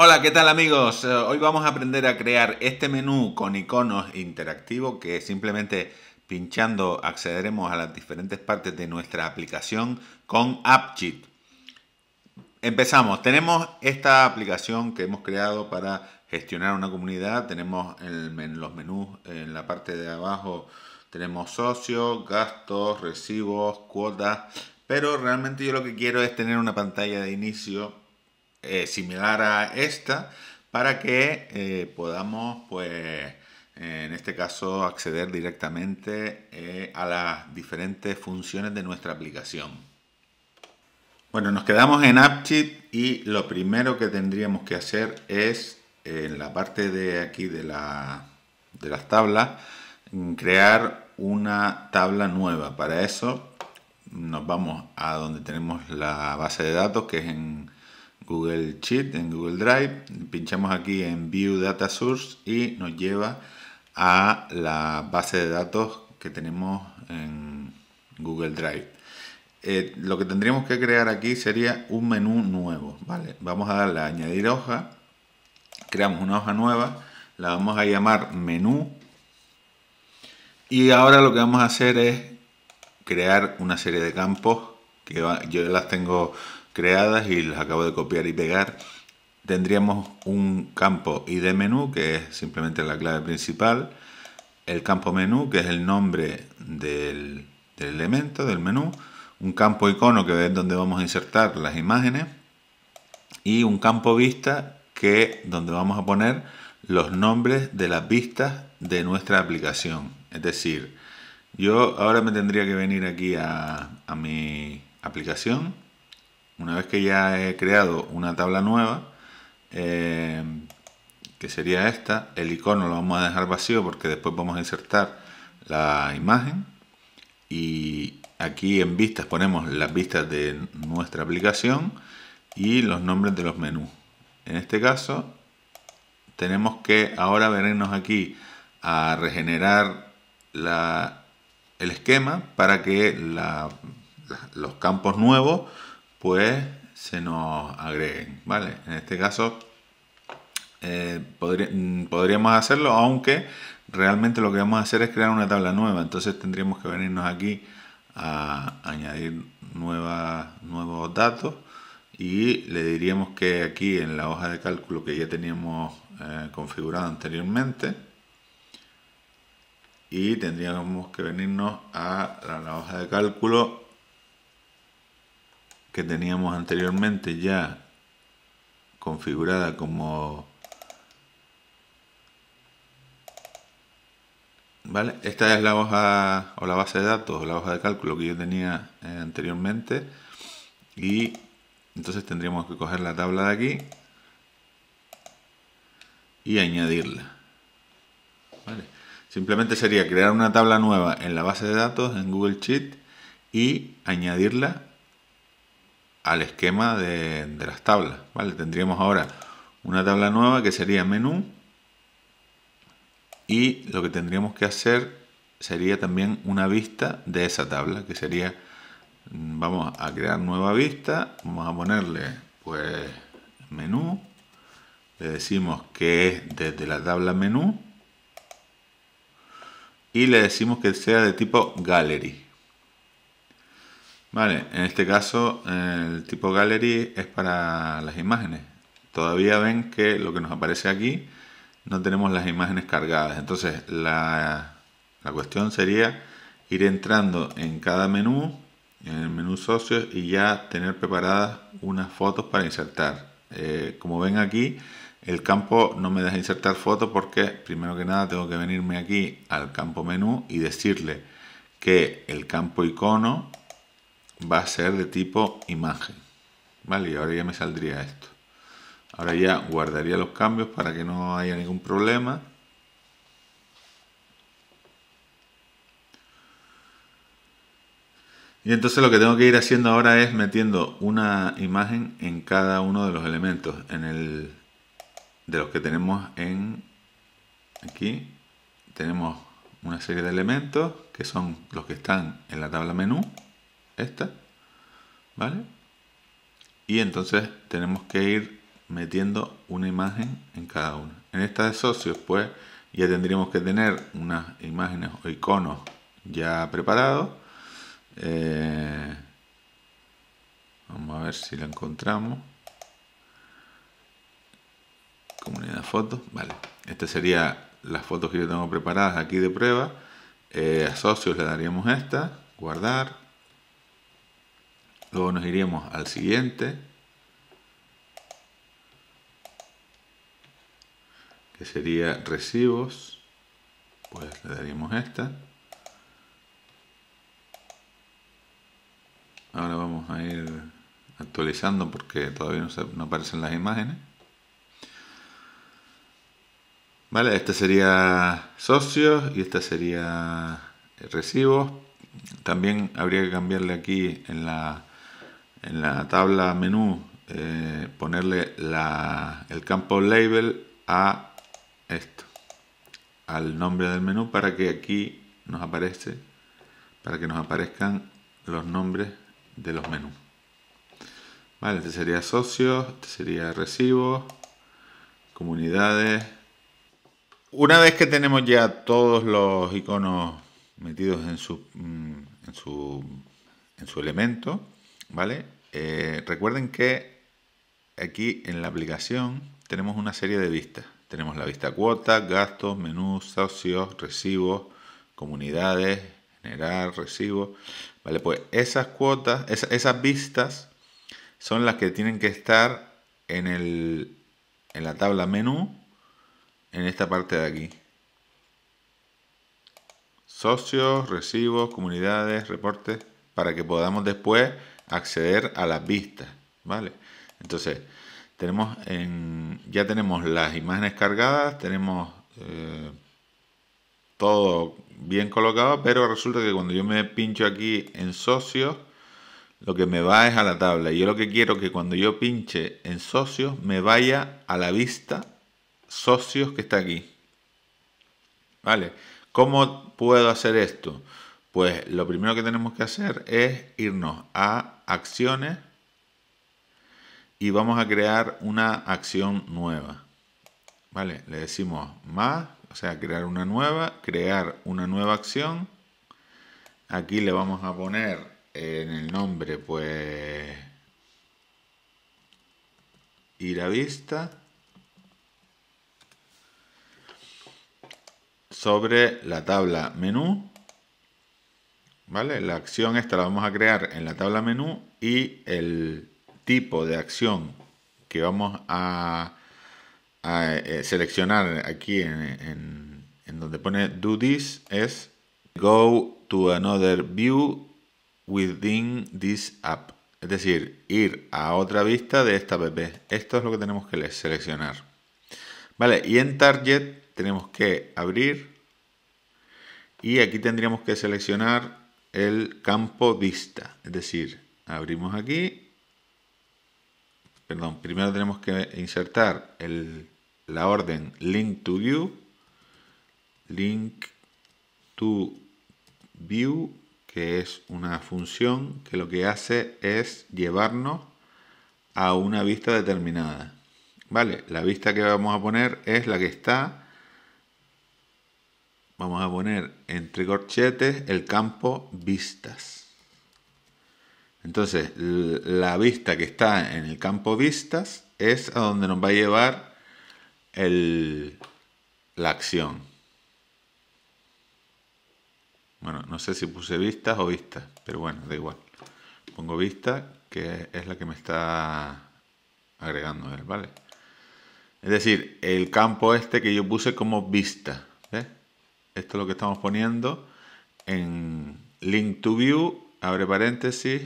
Hola, ¿qué tal amigos? Hoy vamos a aprender a crear este menú con iconos interactivo que simplemente pinchando accederemos a las diferentes partes de nuestra aplicación con AppJit. Empezamos. Tenemos esta aplicación que hemos creado para gestionar una comunidad. Tenemos en los menús en la parte de abajo tenemos socios, gastos, recibos, cuotas. Pero realmente yo lo que quiero es tener una pantalla de inicio similar a esta para que podamos, pues, en este caso, acceder directamente a las diferentes funciones de nuestra aplicación. Bueno, nos quedamos en AppJit y lo primero que tendríamos que hacer es, en la parte de aquí de las tablas, crear una tabla nueva. Para eso nos vamos a donde tenemos la base de datos, que es en Google Sheet, en Google Drive. Pinchamos aquí en View Data Source y nos lleva a la base de datos que tenemos en Google Drive. Lo que tendríamos que crear aquí sería un menú nuevo, ¿vale? Vamos a darle a añadir hoja, creamos una hoja nueva, la vamos a llamar menú y ahora lo que vamos a hacer es crear una serie de campos que yo las tengo creadas y las acabo de copiar y pegar. Tendríamos un campo ID menú, que es simplemente la clave principal, el campo menú, que es el nombre del elemento del menú, un campo icono, que es donde vamos a insertar las imágenes, y un campo vista, que donde vamos a poner los nombres de las vistas de nuestra aplicación. Es decir, yo ahora me tendría que venir aquí a mi aplicación. Una vez que ya he creado una tabla nueva, que sería esta, el icono lo vamos a dejar vacío porque después vamos a insertar la imagen. Y aquí en vistas ponemos las vistas de nuestra aplicación y los nombres de los menús. En este caso tenemos que ahora venirnos aquí a regenerar el esquema para que los campos nuevos pues se nos agreguen, ¿vale? En este caso podríamos hacerlo, aunque realmente lo que vamos a hacer es crear una tabla nueva. Entonces tendríamos que venirnos aquí a añadir nuevos datos y le diríamos que aquí en la hoja de cálculo que ya teníamos configurado anteriormente, y tendríamos que venirnos a la hoja de cálculo que teníamos anteriormente ya configurada como... ¿Vale? Esta es la hoja o la base de datos o la hoja de cálculo que yo tenía anteriormente, y entonces tendríamos que coger la tabla de aquí y añadirla, ¿vale? Simplemente sería crear una tabla nueva en la base de datos en Google Sheet y añadirla al esquema de las tablas, ¿vale? Tendríamos ahora una tabla nueva que sería menú, y lo que tendríamos que hacer sería también una vista de esa tabla, que sería, vamos a crear nueva vista, vamos a ponerle pues menú, le decimos que es desde la tabla menú y le decimos que sea de tipo gallery. Vale, en este caso el tipo gallery es para las imágenes. Todavía ven que lo que nos aparece aquí no tenemos las imágenes cargadas. Entonces la cuestión sería ir entrando en cada menú, en el menú socios, y ya tener preparadas unas fotos para insertar. Como ven aquí, el campo no me deja insertar fotos porque primero que nada tengo que venirme aquí al campo menú y decirle que el campo icono va a ser de tipo imagen, ¿vale? Y ahora ya me saldría esto. Ahora ya guardaría los cambios para que no haya ningún problema. Y entonces lo que tengo que ir haciendo ahora es metiendo una imagen en cada uno de los elementos de los que tenemos aquí. Tenemos una serie de elementos que son los que están en la tabla menú, esta, ¿vale? Y entonces tenemos que ir metiendo una imagen en cada una. En esta de socios, pues ya tendríamos que tener unas imágenes o iconos ya preparados. Vamos a ver si la encontramos. Comunidad fotos, vale. Esta sería las fotos que yo tengo preparadas aquí de prueba. A socios le daríamos esta, guardar. Luego nos iríamos al siguiente, que sería recibos. Pues le daríamos esta. Ahora vamos a ir actualizando porque todavía no aparecen las imágenes. Vale, este sería socios y este sería recibos. También habría que cambiarle aquí en la tabla menú, ponerle el campo label a esto, al nombre del menú, para que aquí nos aparezcan los nombres de los menús. Vale, este sería socios, este sería recibos, comunidades. Una vez que tenemos ya todos los iconos metidos en su elemento, ¿vale? Recuerden que aquí en la aplicación tenemos una serie de vistas. Tenemos la vista cuotas, gastos, menús, socios, recibos, comunidades, generar, recibos. Vale, pues esas cuotas, esas vistas son las que tienen que estar en la tabla menú, en esta parte de aquí. Socios, recibos, comunidades, reportes, para que podamos después acceder a las vistas, ¿vale? Entonces, ya tenemos las imágenes cargadas, tenemos todo bien colocado, pero resulta que cuando yo me pincho aquí en socios, lo que me va es a la tabla. Y yo lo que quiero es que cuando yo pinche en socios, me vaya a la vista socios que está aquí. ¿Vale? ¿Cómo puedo hacer esto? Pues lo primero que tenemos que hacer es irnos a acciones y vamos a crear una acción nueva. ¿Vale? Le decimos más, o sea, crear una nueva acción. Aquí le vamos a poner en el nombre, pues, ir a vista. Sobre la tabla menú, ¿vale? La acción esta la vamos a crear en la tabla menú y el tipo de acción que vamos a seleccionar aquí en donde pone do this es go to another view within this app. Es decir, ir a otra vista de esta app. Esto es lo que tenemos que seleccionar. Vale, y en target tenemos que abrir y aquí tendríamos que seleccionar el campo vista. Es decir, abrimos aquí. Perdón, primero tenemos que insertar la orden link to view. Link to view, que es una función que lo que hace es llevarnos a una vista determinada. Vale, la vista que vamos a poner es la que está. Vamos a poner entre corchetes el campo vistas. Entonces, la vista que está en el campo vistas es a donde nos va a llevar la acción. Bueno, no sé si puse vistas o vistas, pero bueno, da igual. Pongo vista, que es la que me está agregando él, ¿vale? Es decir, el campo este que yo puse como vista, ¿ves? Esto es lo que estamos poniendo en link to view, abre paréntesis,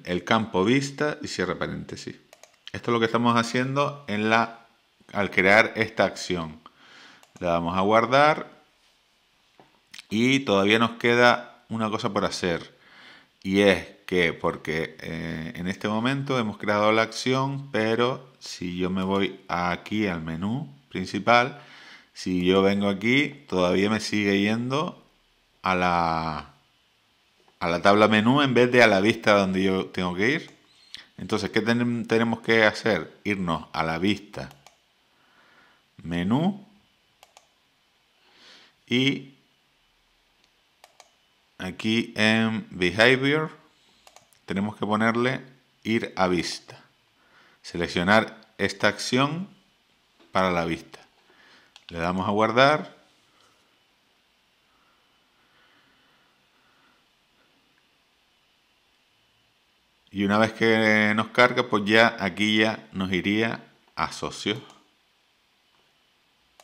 el campo vista y cierra paréntesis. Esto es lo que estamos haciendo al crear esta acción. La vamos a guardar y todavía nos queda una cosa por hacer. Y es que porque en este momento hemos creado la acción, pero si yo me voy aquí al menú principal, si yo vengo aquí, todavía me sigue yendo a la tabla menú en vez de a la vista donde yo tengo que ir. Entonces, ¿qué tenemos que hacer? Irnos a la vista menú y aquí en Behavior tenemos que ponerle ir a vista. Seleccionar esta acción para la vista. Le damos a guardar. Y una vez que nos carga, pues ya aquí ya nos iría a socios.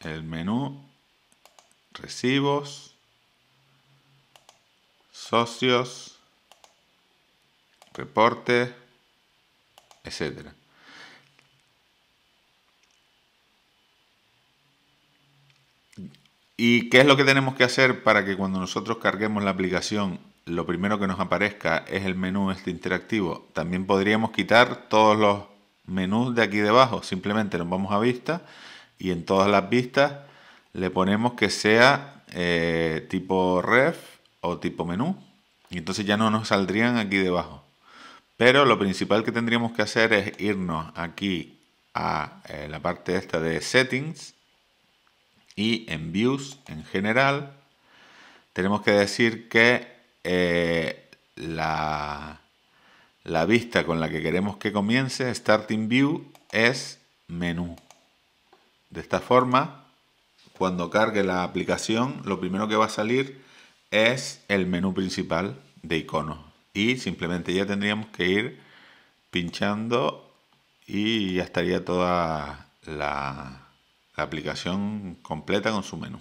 El menú, recibos, socios, reportes, etcétera. ¿Y qué es lo que tenemos que hacer para que cuando nosotros carguemos la aplicación, lo primero que nos aparezca es el menú este interactivo? También podríamos quitar todos los menús de aquí debajo. Simplemente nos vamos a vista y en todas las vistas le ponemos que sea tipo ref o tipo menú. Y entonces ya no nos saldrían aquí debajo. Pero lo principal que tendríamos que hacer es irnos aquí a la parte esta de settings. Y en Views, en general, tenemos que decir que la vista con la que queremos que comience, Starting View, es menú. De esta forma, cuando cargue la aplicación, lo primero que va a salir es el menú principal de iconos. Y simplemente ya tendríamos que ir pinchando y ya estaría toda la aplicación completa con su menú.